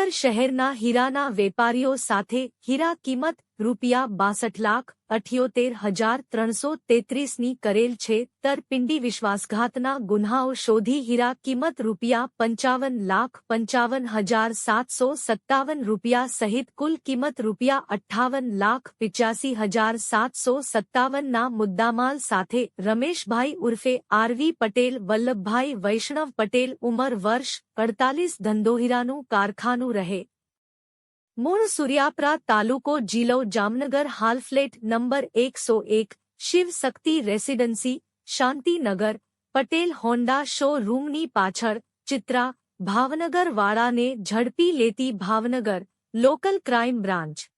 ભાવનગર શહેરના હીરાના વેપારીઓ સાથે હીરા કિંમત ₹62,78,333ની કરેલ છે તરપિંડી વિશ્વાસઘાતના ગુન્હાઓ શોધી હીરા કિંમત ₹55,55,757 સહિત કુલ કિંમત ₹58,85,757ના મુદ્દામાલ સાથે રમેશભાઈ ઉર્ફે આરવી પટેલ વલ્લભભાઈ વૈષ્ણવ પટેલ ઉંમર વર્ષ 48 ધંધો હીરાનું કારખાનું રહે મૂળ સૂર્યાપરા તાલુકો જિલ્લો જામનગર હાલ flat number 101 Shiv Shakti residency Shantinagar Patel Honda show રૂમની પાછળ ચિત્રા ભાવનગર વાળાને ઝડપી લેતી ભાવનગર લોકલ ક્રાઇમ બ્રાન્ચ